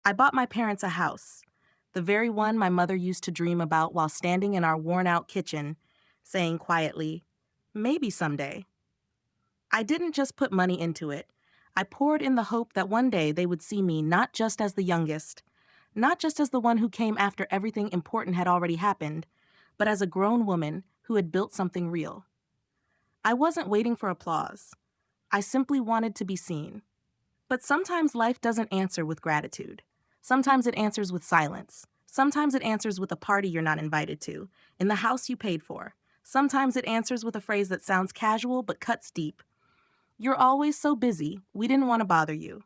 I bought my parents a house, the very one my mother used to dream about while standing in our worn out kitchen, saying quietly, maybe someday. I didn't just put money into it. I poured in the hope that one day they would see me not just as the youngest, not just as the one who came after everything important had already happened, but as a grown woman who had built something real. I wasn't waiting for applause. I simply wanted to be seen. But sometimes life doesn't answer with gratitude. Sometimes it answers with silence. Sometimes it answers with a party you're not invited to, in the house you paid for. Sometimes it answers with a phrase that sounds casual but cuts deep. You're always so busy, we didn't want to bother you.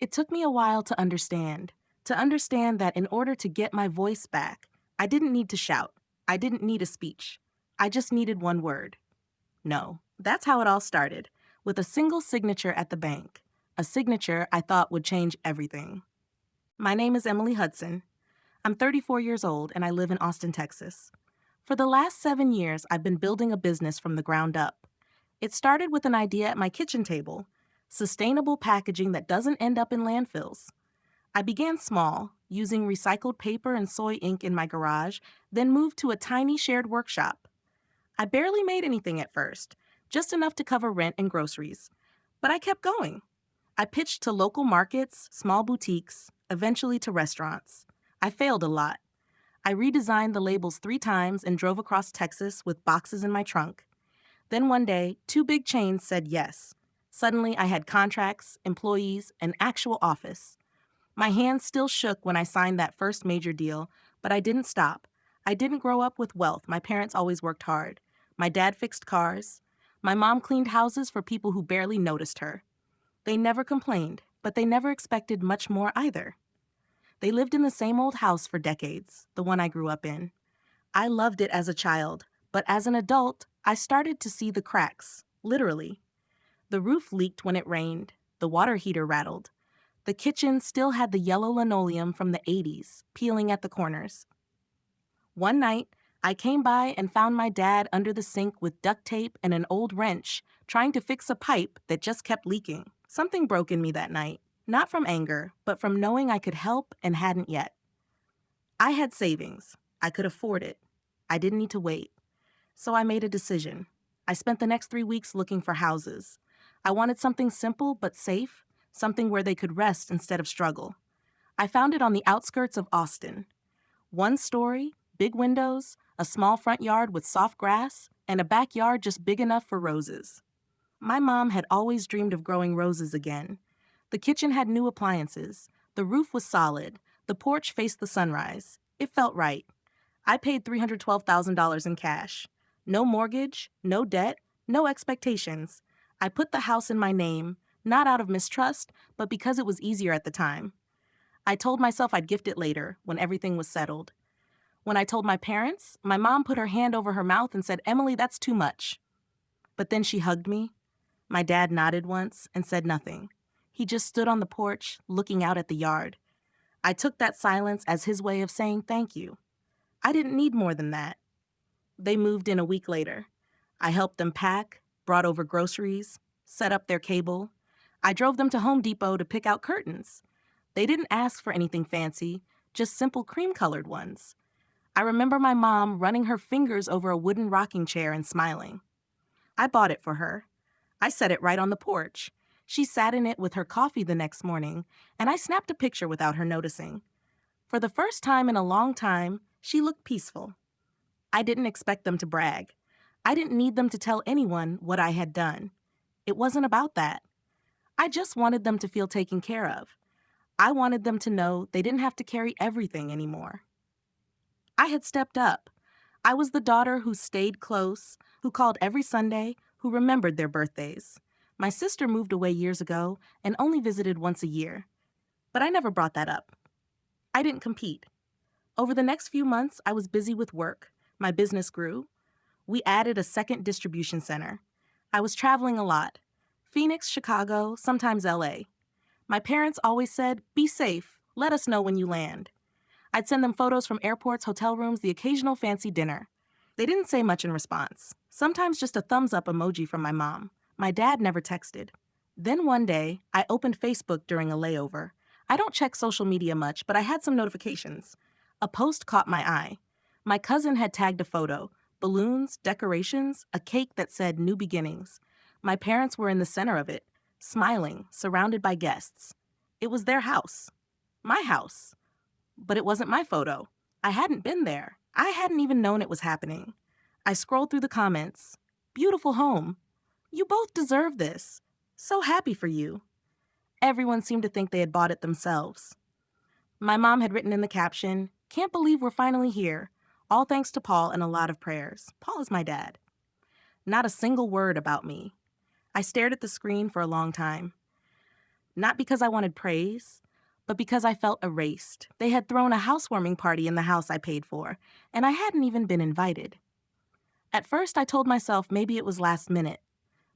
It took me a while to understand that in order to get my voice back, I didn't need to shout. I didn't need a speech. I just needed one word. No. That's how it all started, with a single signature at the bank, a signature I thought would change everything. My name is Emily Hudson. I'm 34 years old and I live in Austin, Texas. For the last 7 years, I've been building a business from the ground up. It started with an idea at my kitchen table: sustainable packaging that doesn't end up in landfills. I began small, using recycled paper and soy ink in my garage, then moved to a tiny shared workshop. I barely made anything at first, just enough to cover rent and groceries. But I kept going. I pitched to local markets, small boutiques, eventually to restaurants. I failed a lot. I redesigned the labels 3 times and drove across Texas with boxes in my trunk. Then one day, 2 big chains said yes. Suddenly, I had contracts, employees, an actual office. My hands still shook when I signed that first major deal, but I didn't stop. I didn't grow up with wealth. My parents always worked hard. My dad fixed cars. My mom cleaned houses for people who barely noticed her. They never complained, but they never expected much more either. They lived in the same old house for decades, the one I grew up in. I loved it as a child, but as an adult, I started to see the cracks, literally. The roof leaked when it rained. The water heater rattled. The kitchen still had the yellow linoleum from the 80s, peeling at the corners. One night, I came by and found my dad under the sink with duct tape and an old wrench, trying to fix a pipe that just kept leaking. Something broke in me that night, not from anger, but from knowing I could help and hadn't yet. I had savings. I could afford it. I didn't need to wait. So I made a decision. I spent the next 3 weeks looking for houses. I wanted something simple but safe, something where they could rest instead of struggle. I found it on the outskirts of Austin. 1 story, big windows, a small front yard with soft grass, and a backyard just big enough for roses. My mom had always dreamed of growing roses again. The kitchen had new appliances. The roof was solid. The porch faced the sunrise. It felt right. I paid $312,000 in cash. No mortgage, no debt, no expectations. I put the house in my name, not out of mistrust, but because it was easier at the time. I told myself I'd gift it later, when everything was settled. When I told my parents, my mom put her hand over her mouth and said, "Emily, that's too much." But then she hugged me. My dad nodded once and said nothing. He just stood on the porch, looking out at the yard. I took that silence as his way of saying thank you. I didn't need more than that. They moved in a week later. I helped them pack, brought over groceries, set up their cable. I drove them to Home Depot to pick out curtains. They didn't ask for anything fancy, just simple cream-colored ones. I remember my mom running her fingers over a wooden rocking chair and smiling. I bought it for her. I set it right on the porch. She sat in it with her coffee the next morning, and I snapped a picture without her noticing. For the first time in a long time, she looked peaceful. I didn't expect them to brag. I didn't need them to tell anyone what I had done. It wasn't about that. I just wanted them to feel taken care of. I wanted them to know they didn't have to carry everything anymore. I had stepped up. I was the daughter who stayed close, who called every Sunday, who remembered their birthdays. My sister moved away years ago and only visited once a year. But I never brought that up. I didn't compete. Over the next few months, I was busy with work. My business grew. We added a second distribution center. I was traveling a lot. Phoenix, Chicago, sometimes LA. My parents always said, "Be safe. Let us know when you land." I'd send them photos from airports, hotel rooms, the occasional fancy dinner. They didn't say much in response. Sometimes just a thumbs-up emoji from my mom. My dad never texted. Then one day, I opened Facebook during a layover. I don't check social media much, but I had some notifications. A post caught my eye. My cousin had tagged a photo, balloons, decorations, a cake that said New Beginnings. My parents were in the center of it, smiling, surrounded by guests. It was their house. My house. But it wasn't my photo. I hadn't been there. I hadn't even known it was happening. I scrolled through the comments. Beautiful home. You both deserve this. So happy for you. Everyone seemed to think they had bought it themselves. My mom had written in the caption, "Can't believe we're finally here. All thanks to Paul and a lot of prayers." Paul is my dad. Not a single word about me. I stared at the screen for a long time. Not because I wanted praise, but because I felt erased. They had thrown a housewarming party in the house I paid for, and I hadn't even been invited. At first, I told myself maybe it was last minute.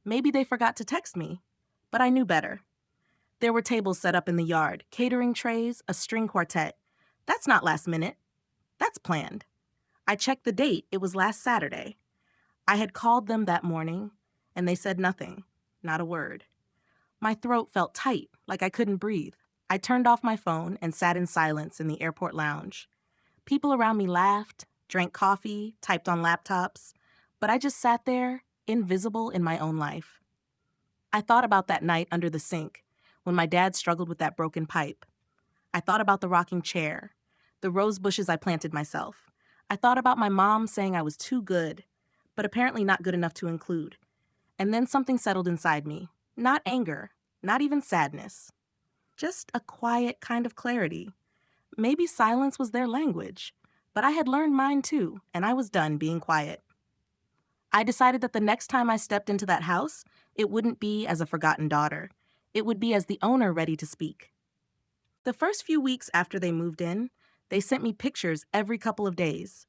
Maybe they forgot to text me. But I knew better. There were tables set up in the yard, catering trays, a string quartet. That's not last minute. That's planned. I checked the date. It was last Saturday. I had called them that morning, and they said nothing, not a word. My throat felt tight, like I couldn't breathe. I turned off my phone and sat in silence in the airport lounge. People around me laughed, drank coffee, typed on laptops, but I just sat there, invisible in my own life. I thought about that night under the sink, when my dad struggled with that broken pipe. I thought about the rocking chair, the rose bushes I planted myself. I thought about my mom saying I was too good, but apparently not good enough to include. And then something settled inside me. Not anger, not even sadness. Just a quiet kind of clarity. Maybe silence was their language, but I had learned mine too, and I was done being quiet. I decided that the next time I stepped into that house, it wouldn't be as a forgotten daughter. It would be as the owner ready to speak. The first few weeks after they moved in, they sent me pictures every couple of days.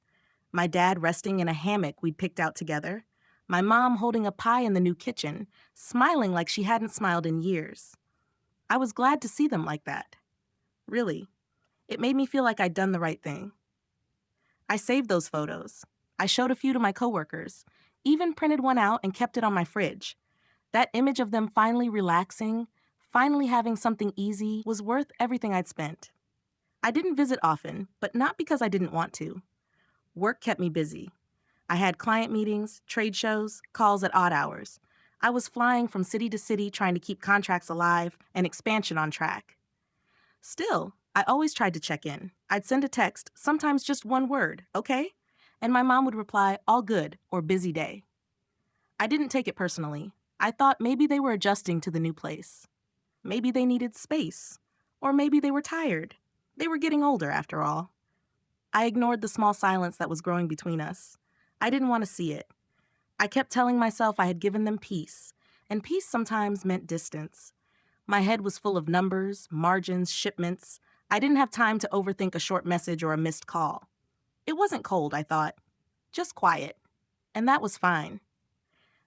My dad resting in a hammock we'd picked out together. My mom holding a pie in the new kitchen, smiling like she hadn't smiled in years. I was glad to see them like that. Really. It made me feel like I'd done the right thing. I saved those photos. I showed a few to my coworkers, even printed one out and kept it on my fridge. That image of them finally relaxing, finally having something easy, was worth everything I'd spent. I didn't visit often, but not because I didn't want to. Work kept me busy. I had client meetings, trade shows, calls at odd hours. I was flying from city to city trying to keep contracts alive and expansion on track. Still, I always tried to check in. I'd send a text, sometimes just one word, "Okay?" And my mom would reply, "All good," or "Busy day." I didn't take it personally. I thought maybe they were adjusting to the new place. Maybe they needed space. Or maybe they were tired. They were getting older, after all. I ignored the small silence that was growing between us. I didn't want to see it. I kept telling myself I had given them peace, and peace sometimes meant distance. My head was full of numbers, margins, shipments. I didn't have time to overthink a short message or a missed call. It wasn't cold, I thought. Just quiet. And that was fine.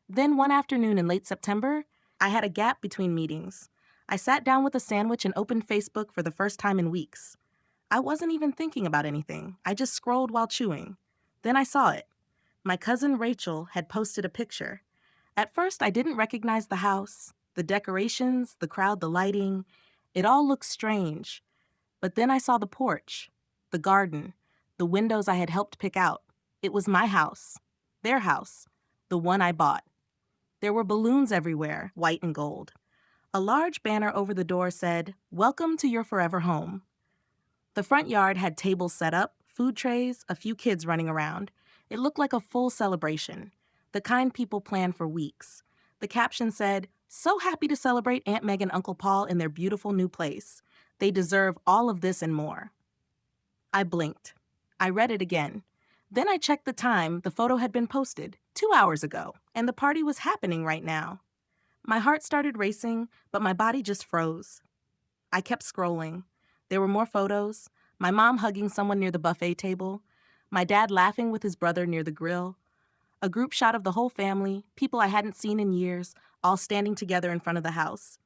Then one afternoon in late September, I had a gap between meetings. I sat down with a sandwich and opened Facebook for the first time in weeks. I wasn't even thinking about anything. I just scrolled while chewing. Then I saw it. My cousin Rachel had posted a picture. At first, I didn't recognize the house, the decorations, the crowd, the lighting. It all looked strange. But then I saw the porch, the garden, the windows I had helped pick out. It was my house, their house, the one I bought. There were balloons everywhere, white and gold. A large banner over the door said, "Welcome to your forever home." The front yard had tables set up, food trays, a few kids running around. It looked like a full celebration, the kind people plan for weeks. The caption said, "So happy to celebrate Aunt Meg and Uncle Paul in their beautiful new place. They deserve all of this and more." I blinked. I read it again. Then I checked the time the photo had been posted, 2 hours ago, and the party was happening right now. My heart started racing, but my body just froze. I kept scrolling. There were more photos. My mom hugging someone near the buffet table. My dad laughing with his brother near the grill. A group shot of the whole family, people I hadn't seen in years, all standing together in front of the house.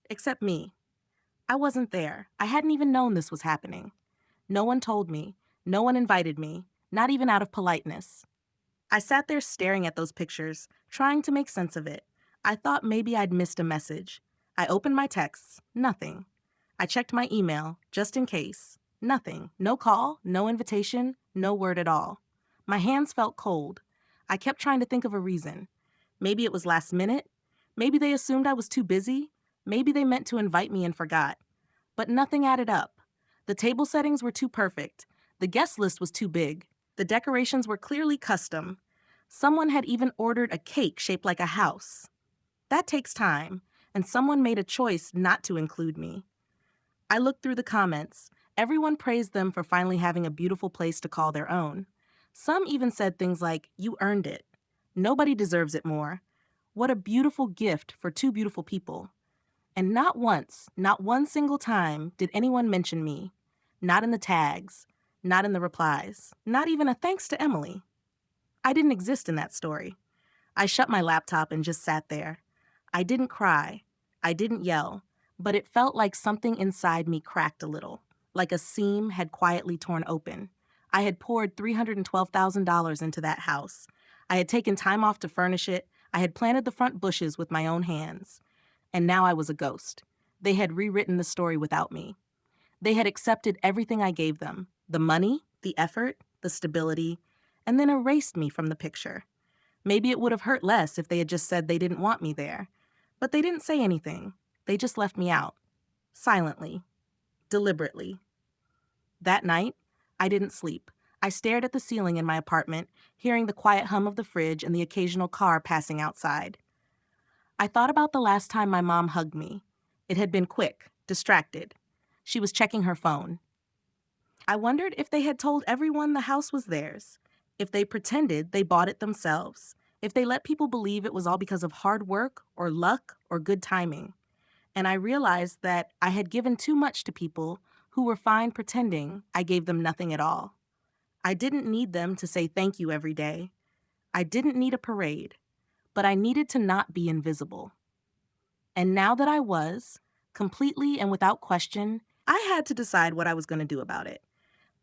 Except me. I wasn't there. I hadn't even known this was happening. No one told me. No one invited me, not even out of politeness. I sat there staring at those pictures, trying to make sense of it. I thought maybe I'd missed a message. I opened my texts. Nothing. I checked my email, just in case. Nothing. No call, no invitation, no word at all. My hands felt cold. I kept trying to think of a reason. Maybe it was last minute. Maybe they assumed I was too busy. Maybe they meant to invite me and forgot. But nothing added up. The table settings were too perfect. The guest list was too big. The decorations were clearly custom. Someone had even ordered a cake shaped like a house. That takes time, and someone made a choice not to include me. I looked through the comments. Everyone praised them for finally having a beautiful place to call their own. Some even said things like, "You earned it. Nobody deserves it more. What a beautiful gift for two beautiful people." And not once, not one single time, did anyone mention me. Not in the tags, not in the replies, not even a thanks to Emily. I didn't exist in that story. I shut my laptop and just sat there. I didn't cry. I didn't yell, but it felt like something inside me cracked a little, like a seam had quietly torn open. I had poured $312,000 into that house. I had taken time off to furnish it. I had planted the front bushes with my own hands. And now I was a ghost. They had rewritten the story without me. They had accepted everything I gave them, the money, the effort, the stability, and then erased me from the picture. Maybe it would have hurt less if they had just said they didn't want me there. But they didn't say anything. They just left me out. Silently. Deliberately. That night, I didn't sleep. I stared at the ceiling in my apartment, hearing the quiet hum of the fridge and the occasional car passing outside. I thought about the last time my mom hugged me. It had been quick, distracted. She was checking her phone. I wondered if they had told everyone the house was theirs, if they pretended they bought it themselves, if they let people believe it was all because of hard work or luck or good timing. And I realized that I had given too much to people who were fine pretending I gave them nothing at all. I didn't need them to say thank you every day. I didn't need a parade, but I needed to not be invisible. And now that I was, completely and without question, I had to decide what I was going to do about it,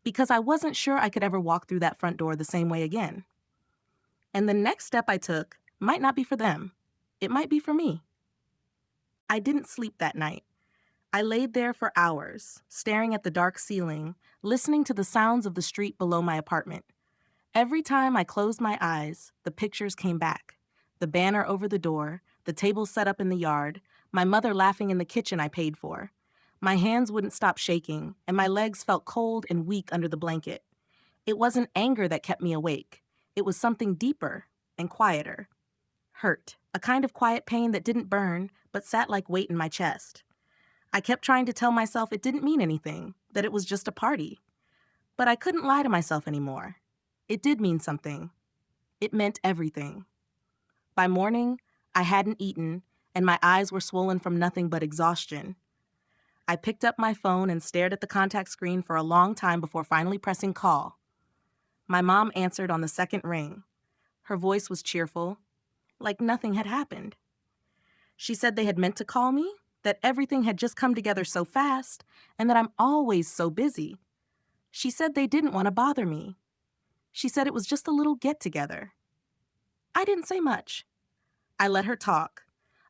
because I wasn't sure I could ever walk through that front door the same way again. And the next step I took might not be for them. It might be for me. I didn't sleep that night. I laid there for hours, staring at the dark ceiling, listening to the sounds of the street below my apartment. Every time I closed my eyes, the pictures came back. The banner over the door, the table set up in the yard, my mother laughing in the kitchen I paid for. My hands wouldn't stop shaking, and my legs felt cold and weak under the blanket. It wasn't anger that kept me awake. It was something deeper and quieter. Hurt, a kind of quiet pain that didn't burn, but sat like weight in my chest. I kept trying to tell myself it didn't mean anything, that it was just a party. But I couldn't lie to myself anymore. It did mean something. It meant everything. By morning, I hadn't eaten, and my eyes were swollen from nothing but exhaustion. I picked up my phone and stared at the contact screen for a long time before finally pressing call. My mom answered on the second ring. Her voice was cheerful, like nothing had happened. She said they had meant to call me, that everything had just come together so fast, and that I'm always so busy. She said they didn't want to bother me. She said it was just a little get-together. I didn't say much. I let her talk.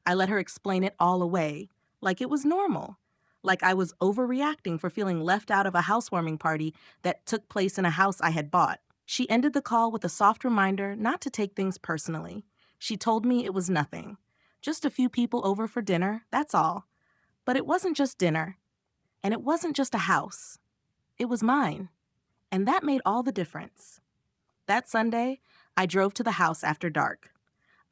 I let her explain it all away, like it was normal, like I was overreacting for feeling left out of a housewarming party that took place in a house I had bought. She ended the call with a soft reminder not to take things personally. She told me it was nothing. Just a few people over for dinner, that's all. But it wasn't just dinner, and it wasn't just a house. It was mine, and that made all the difference. That Sunday, I drove to the house after dark.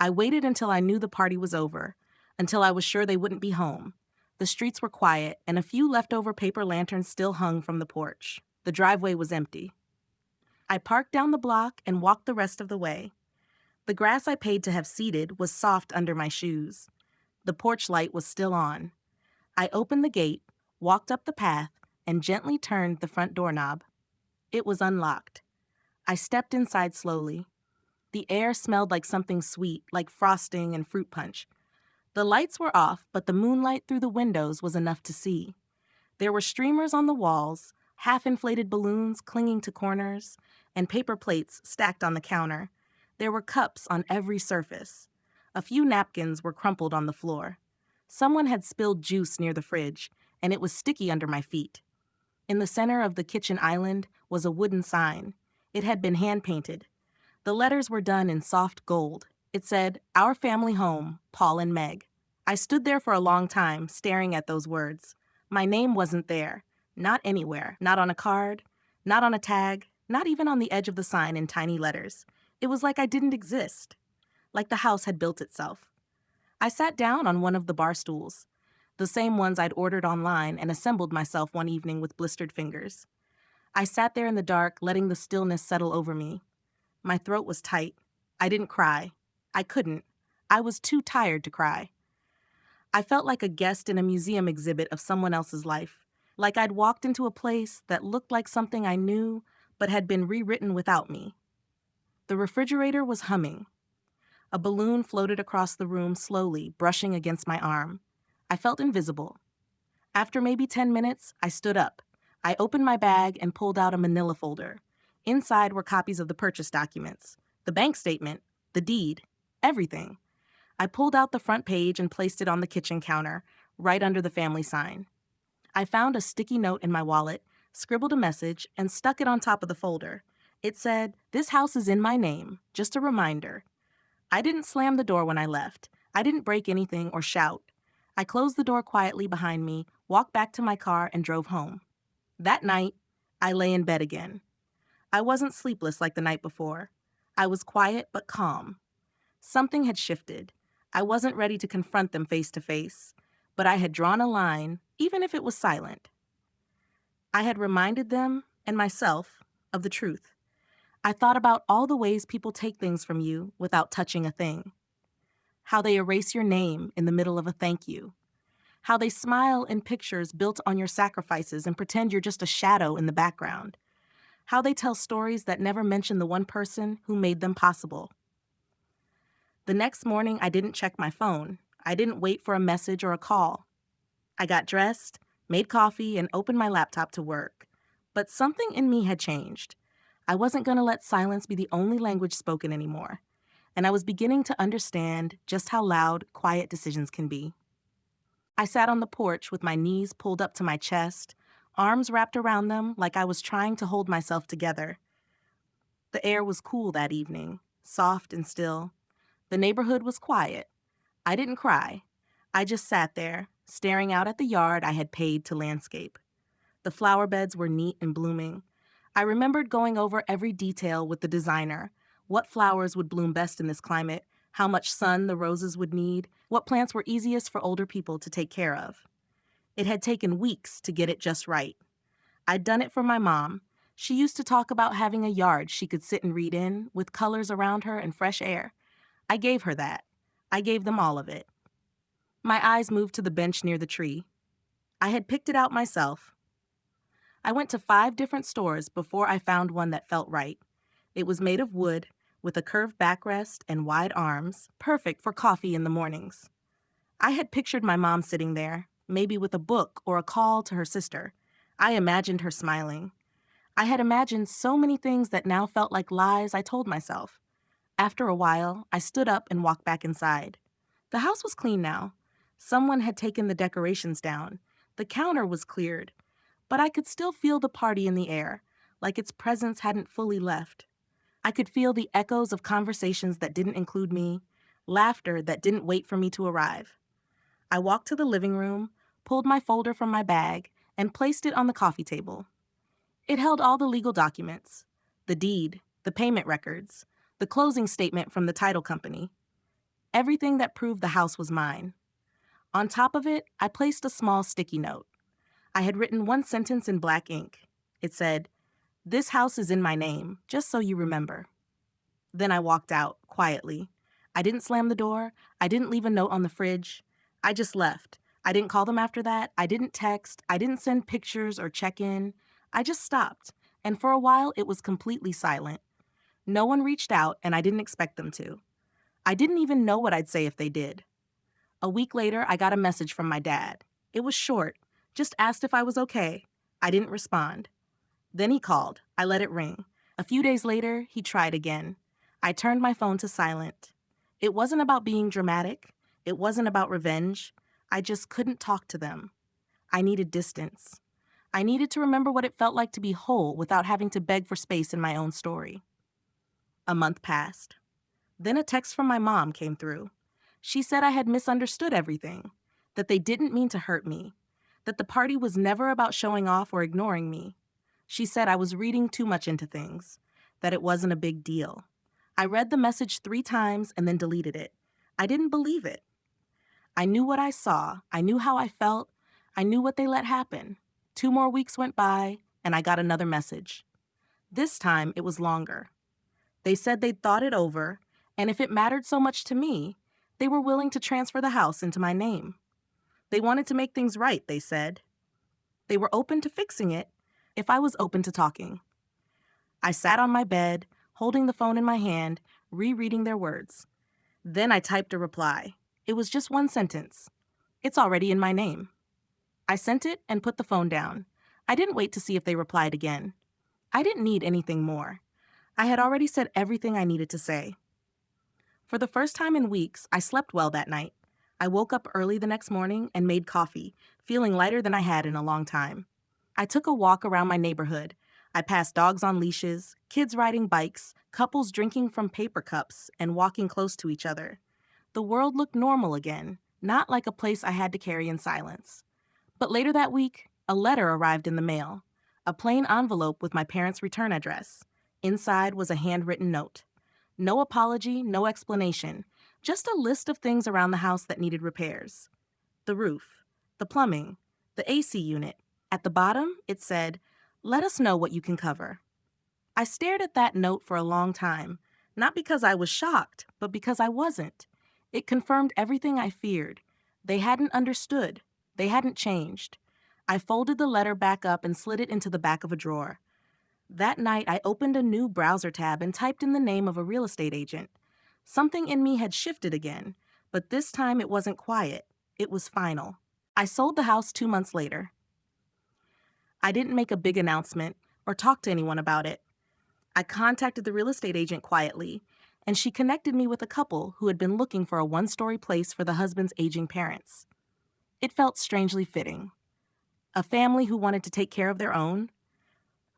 I waited until I knew the party was over, until I was sure they wouldn't be home. The streets were quiet, and a few leftover paper lanterns still hung from the porch. The driveway was empty. I parked down the block and walked the rest of the way. The grass I paid to have seeded was soft under my shoes. The porch light was still on. I opened the gate, walked up the path, and gently turned the front doorknob. It was unlocked. I stepped inside slowly. The air smelled like something sweet, like frosting and fruit punch. The lights were off, but the moonlight through the windows was enough to see. There were streamers on the walls, half-inflated balloons clinging to corners, and paper plates stacked on the counter. There were cups on every surface. A few napkins were crumpled on the floor. Someone had spilled juice near the fridge, and it was sticky under my feet. In the center of the kitchen island was a wooden sign. It had been hand-painted. The letters were done in soft gold. It said, "Our family home, Paul and Meg." I stood there for a long time, staring at those words. My name wasn't there. Not anywhere. Not on a card. Not on a tag. Not even on the edge of the sign in tiny letters. It was like I didn't exist. Like the house had built itself. I sat down on one of the bar stools, the same ones I'd ordered online, and assembled myself one evening with blistered fingers. I sat there in the dark, letting the stillness settle over me. My throat was tight. I didn't cry. I couldn't. I was too tired to cry. I felt like a guest in a museum exhibit of someone else's life, like I'd walked into a place that looked like something I knew but had been rewritten without me. The refrigerator was humming. A balloon floated across the room slowly, brushing against my arm. I felt invisible. After maybe 10 minutes, I stood up. I opened my bag and pulled out a manila folder. Inside were copies of the purchase documents, the bank statement, the deed, everything. I pulled out the front page and placed it on the kitchen counter, right under the family sign. I found a sticky note in my wallet, scribbled a message, and stuck it on top of the folder. It said, "This house is in my name, just a reminder." I didn't slam the door when I left. I didn't break anything or shout. I closed the door quietly behind me, walked back to my car, and drove home. That night, I lay in bed again. I wasn't sleepless like the night before. I was quiet but calm. Something had shifted. I wasn't ready to confront them face to face, but I had drawn a line, even if it was silent. I had reminded them, and myself, of the truth. I thought about all the ways people take things from you without touching a thing. How they erase your name in the middle of a thank you. How they smile in pictures built on your sacrifices and pretend you're just a shadow in the background. How they tell stories that never mention the one person who made them possible. The next morning, I didn't check my phone. I didn't wait for a message or a call. I got dressed, made coffee, and opened my laptop to work. But something in me had changed. I wasn't going to let silence be the only language spoken anymore. And I was beginning to understand just how loud quiet decisions can be. I sat on the porch with my knees pulled up to my chest, arms wrapped around them like I was trying to hold myself together. The air was cool that evening, soft and still. The neighborhood was quiet. I didn't cry. I just sat there, staring out at the yard I had paid to landscape. The flower beds were neat and blooming. I remembered going over every detail with the designer, what flowers would bloom best in this climate, how much sun the roses would need, what plants were easiest for older people to take care of. It had taken weeks to get it just right. I'd done it for my mom. She used to talk about having a yard she could sit and read in, with colors around her and fresh air. I gave her that. I gave them all of it. My eyes moved to the bench near the tree. I had picked it out myself. I went to 5 different stores before I found one that felt right. It was made of wood, with a curved backrest and wide arms, perfect for coffee in the mornings. I had pictured my mom sitting there, maybe with a book or a call to her sister. I imagined her smiling. I had imagined so many things that now felt like lies I told myself. After a while, I stood up and walked back inside. The house was clean now. Someone had taken the decorations down. The counter was cleared. But I could still feel the party in the air, like its presence hadn't fully left. I could feel the echoes of conversations that didn't include me, laughter that didn't wait for me to arrive. I walked to the living room, pulled my folder from my bag, and placed it on the coffee table. It held all the legal documents, the deed, the payment records, the closing statement from the title company, everything that proved the house was mine. On top of it, I placed a small sticky note. I had written one sentence in black ink. It said, "This house is in my name, just so you remember." Then I walked out, quietly. I didn't slam the door. I didn't leave a note on the fridge. I just left. I didn't call them after that. I didn't text. I didn't send pictures or check in. I just stopped. And for a while, it was completely silent. No one reached out, and I didn't expect them to. I didn't even know what I'd say if they did. A week later, I got a message from my dad. It was short, just asked if I was okay. I didn't respond. Then he called. I let it ring. A few days later, he tried again. I turned my phone to silent. It wasn't about being dramatic. It wasn't about revenge. I just couldn't talk to them. I needed distance. I needed to remember what it felt like to be whole without having to beg for space in my own story. A month passed. Then a text from my mom came through. She said I had misunderstood everything, that they didn't mean to hurt me, that the party was never about showing off or ignoring me. She said I was reading too much into things, that it wasn't a big deal. I read the message 3 times and then deleted it. I didn't believe it. I knew what I saw. I knew how I felt. I knew what they let happen. 2 more weeks went by, and I got another message. This time, it was longer. They said they'd thought it over, and if it mattered so much to me, they were willing to transfer the house into my name. They wanted to make things right, they said. They were open to fixing it if I was open to talking. I sat on my bed, holding the phone in my hand, rereading their words. Then I typed a reply. It was just one sentence. It's already in my name. I sent it and put the phone down. I didn't wait to see if they replied again. I didn't need anything more. I had already said everything I needed to say. For the first time in weeks, I slept well that night. I woke up early the next morning and made coffee, feeling lighter than I had in a long time. I took a walk around my neighborhood. I passed dogs on leashes, kids riding bikes, couples drinking from paper cups and walking close to each other. The world looked normal again, not like a place I had to carry in silence. But later that week, a letter arrived in the mail, a plain envelope with my parents' return address. Inside was a handwritten note. No apology, no explanation, just a list of things around the house that needed repairs. The roof, the plumbing, the AC unit. At the bottom, it said, "Let us know what you can cover." I stared at that note for a long time, not because I was shocked, but because I wasn't. It confirmed everything I feared. They hadn't understood. They hadn't changed. I folded the letter back up and slid it into the back of a drawer. That night, I opened a new browser tab and typed in the name of a real estate agent. Something in me had shifted again, but this time it wasn't quiet. It was final. I sold the house 2 months later. I didn't make a big announcement or talk to anyone about it. I contacted the real estate agent quietly, and she connected me with a couple who had been looking for a one-story place for the husband's aging parents. It felt strangely fitting. A family who wanted to take care of their own,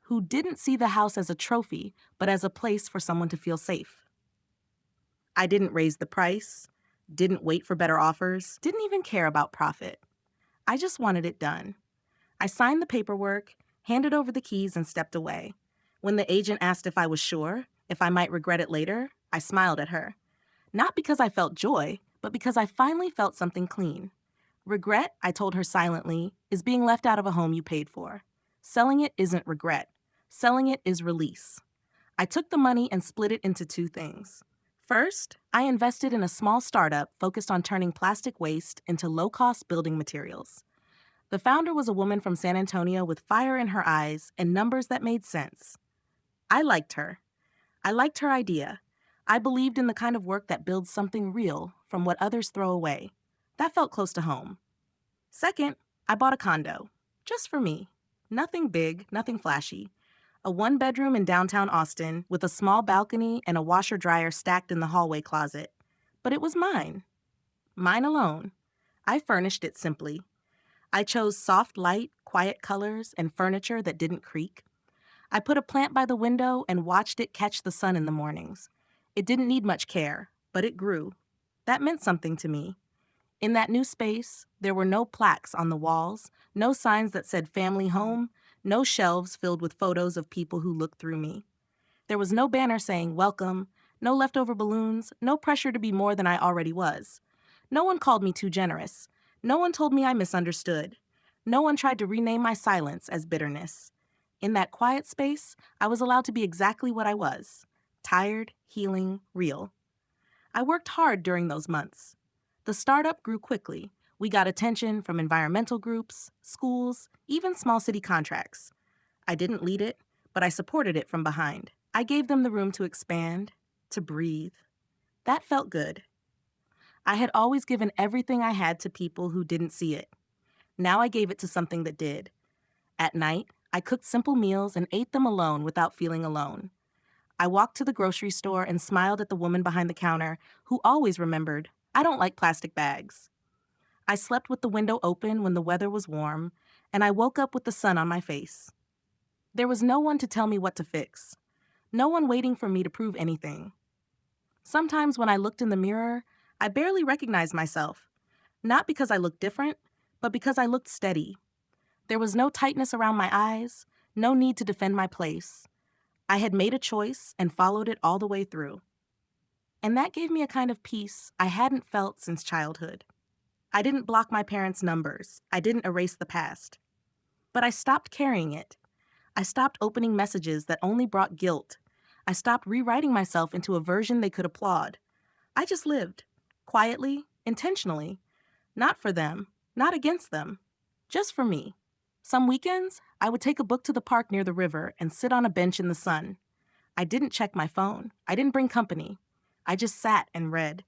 who didn't see the house as a trophy, but as a place for someone to feel safe. I didn't raise the price, didn't wait for better offers, didn't even care about profit. I just wanted it done. I signed the paperwork, handed over the keys, and stepped away. When the agent asked if I was sure, if I might regret it later, I smiled at her. Not because I felt joy, but because I finally felt something clean. Regret, I told her silently, is being left out of a home you paid for. Selling it isn't regret. Selling it is release. I took the money and split it into 2 things. First, I invested in a small startup focused on turning plastic waste into low-cost building materials. The founder was a woman from San Antonio with fire in her eyes and numbers that made sense. I liked her. I liked her idea. I believed in the kind of work that builds something real from what others throw away. That felt close to home. Second, I bought a condo. Just for me. Nothing big, nothing flashy. A 1-bedroom in downtown Austin with a small balcony and a washer-dryer stacked in the hallway closet. But it was mine. Mine alone. I furnished it simply. I chose soft light, quiet colors, and furniture that didn't creak. I put a plant by the window and watched it catch the sun in the mornings. It didn't need much care, but it grew. That meant something to me. In that new space, there were no plaques on the walls, no signs that said family home, no shelves filled with photos of people who looked through me. There was no banner saying welcome, no leftover balloons, no pressure to be more than I already was. No one called me too generous. No one told me I misunderstood. No one tried to rename my silence as bitterness. In that quiet space, I was allowed to be exactly what I was: tired, healing, real. I worked hard during those months. The startup grew quickly. We got attention from environmental groups, schools, even small city contracts. I didn't lead it, but I supported it from behind. I gave them the room to expand, to breathe. That felt good. I had always given everything I had to people who didn't see it. Now I gave it to something that did. At night, I cooked simple meals and ate them alone without feeling alone. I walked to the grocery store and smiled at the woman behind the counter who always remembered, I don't like plastic bags. I slept with the window open when the weather was warm. and I woke up with the sun on my face. There was no one to tell me what to fix, no one waiting for me to prove anything. Sometimes when I looked in the mirror, I barely recognized myself, not because I looked different, but because I looked steady. There was no tightness around my eyes, no need to defend my place. I had made a choice and followed it all the way through. And that gave me a kind of peace I hadn't felt since childhood. I didn't block my parents' numbers. I didn't erase the past. But I stopped carrying it. I stopped opening messages that only brought guilt. I stopped rewriting myself into a version they could applaud. I just lived, quietly, intentionally, not for them, not against them, just for me. Some weekends, I would take a book to the park near the river and sit on a bench in the sun. I didn't check my phone. I didn't bring company. I just sat and read.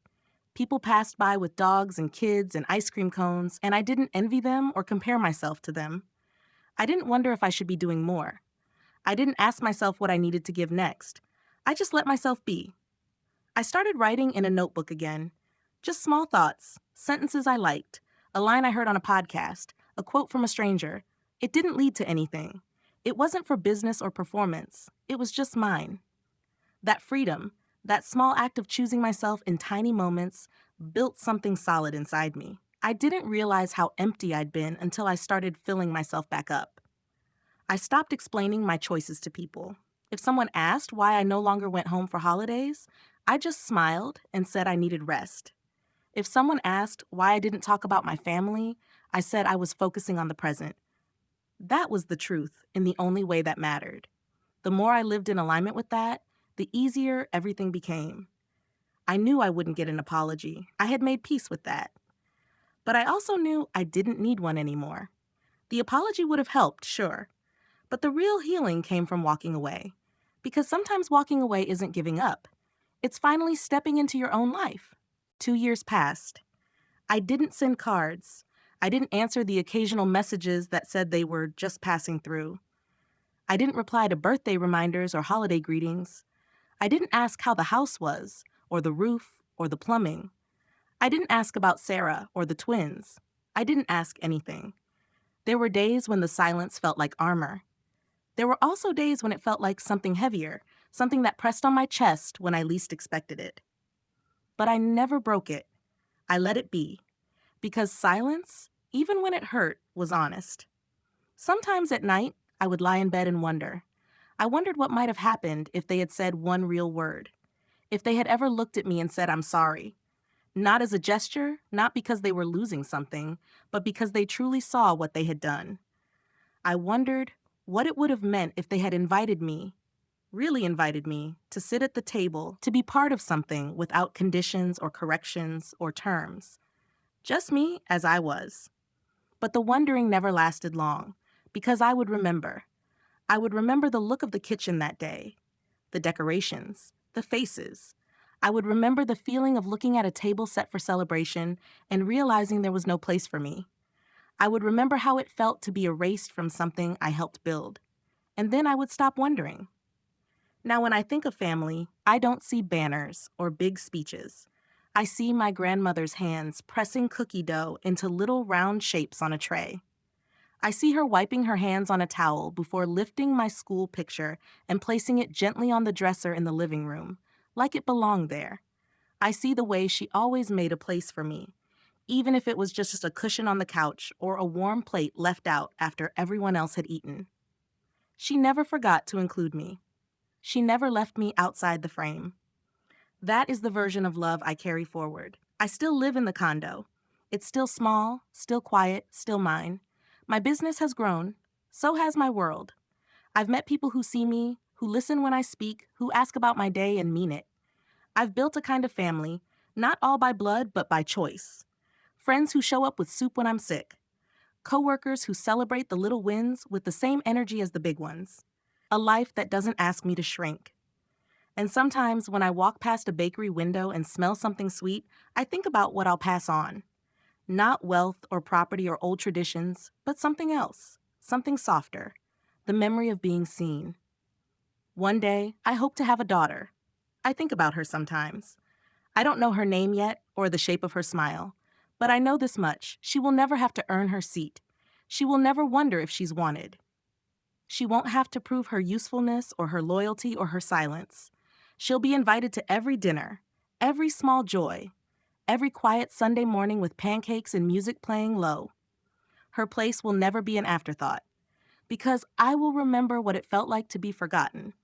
People passed by with dogs and kids and ice cream cones, and I didn't envy them or compare myself to them. I didn't wonder if I should be doing more. I didn't ask myself what I needed to give next. I just let myself be. I started writing in a notebook again. Just small thoughts, sentences I liked, a line I heard on a podcast, a quote from a stranger. It didn't lead to anything. It wasn't for business or performance. It was just mine. That freedom, that small act of choosing myself in tiny moments, built something solid inside me. I didn't realize how empty I'd been until I started filling myself back up. I stopped explaining my choices to people. If someone asked why I no longer went home for holidays, I just smiled and said I needed rest. If someone asked why I didn't talk about my family, I said I was focusing on the present. That was the truth in the only way that mattered. The more I lived in alignment with that, the easier everything became. I knew I wouldn't get an apology. I had made peace with that. But I also knew I didn't need one anymore. The apology would have helped, sure. But the real healing came from walking away. Because sometimes walking away isn't giving up. It's finally stepping into your own life. 2 years passed. I didn't send cards. I didn't answer the occasional messages that said they were just passing through. I didn't reply to birthday reminders or holiday greetings. I didn't ask how the house was, or the roof, or the plumbing. I didn't ask about Sarah or the twins. I didn't ask anything. There were days when the silence felt like armor. There were also days when it felt like something heavier, something that pressed on my chest when I least expected it. But I never broke it. I let it be. Because silence, even when it hurt, was honest. Sometimes at night, I would lie in bed and wonder. I wondered what might have happened if they had said one real word. If they had ever looked at me and said, "I'm sorry." Not as a gesture, not because they were losing something, but because they truly saw what they had done. I wondered what it would have meant if they had invited me, really invited me, to sit at the table, to be part of something without conditions or corrections or terms. Just me as I was. But the wondering never lasted long, because I would remember. I would remember the look of the kitchen that day, the decorations, the faces. I would remember the feeling of looking at a table set for celebration and realizing there was no place for me. I would remember how it felt to be erased from something I helped build. And then I would stop wondering. Now, when I think of family, I don't see banners or big speeches. I see my grandmother's hands pressing cookie dough into little round shapes on a tray. I see her wiping her hands on a towel before lifting my school picture and placing it gently on the dresser in the living room, like it belonged there. I see the way she always made a place for me, even if it was just a cushion on the couch or a warm plate left out after everyone else had eaten. She never forgot to include me. She never left me outside the frame. That is the version of love I carry forward. I still live in the condo. It's still small, still quiet, still mine. My business has grown. So has my world. I've met people who see me, who listen when I speak, who ask about my day and mean it. I've built a kind of family, not all by blood, but by choice. Friends who show up with soup when I'm sick. Coworkers who celebrate the little wins with the same energy as the big ones. A life that doesn't ask me to shrink. And sometimes when I walk past a bakery window and smell something sweet, I think about what I'll pass on. Not wealth or property or old traditions, but something else, something softer, the memory of being seen. One day, I hope to have a daughter. I think about her sometimes. I don't know her name yet or the shape of her smile, but I know this much: she will never have to earn her seat. She will never wonder if she's wanted. She won't have to prove her usefulness or her loyalty or her silence. She'll be invited to every dinner, every small joy, every quiet Sunday morning with pancakes and music playing low. Her place will never be an afterthought, because I will remember what it felt like to be forgotten,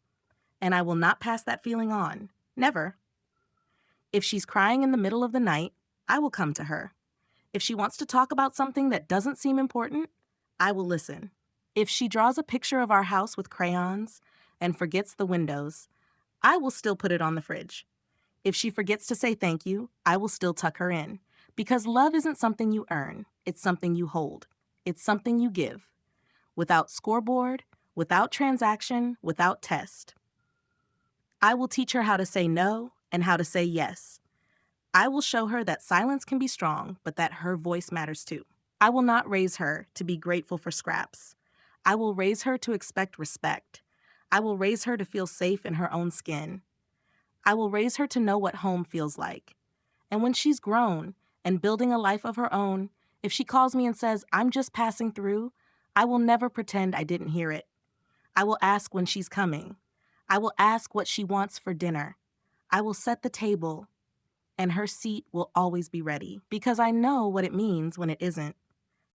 and I will not pass that feeling on. Never. If she's crying in the middle of the night, I will come to her. If she wants to talk about something that doesn't seem important, I will listen. If she draws a picture of our house with crayons and forgets the windows, I will still put it on the fridge. If she forgets to say thank you, I will still tuck her in. Because love isn't something you earn, it's something you hold. It's something you give. Without scoreboard, without transaction, without test. I will teach her how to say no and how to say yes. I will show her that silence can be strong, but that her voice matters too. I will not raise her to be grateful for scraps. I will raise her to expect respect. I will raise her to feel safe in her own skin. I will raise her to know what home feels like. And when she's grown and building a life of her own, if she calls me and says, "I'm just passing through," I will never pretend I didn't hear it. I will ask when she's coming. I will ask what she wants for dinner. I will set the table, and her seat will always be ready, because I know what it means when it isn't.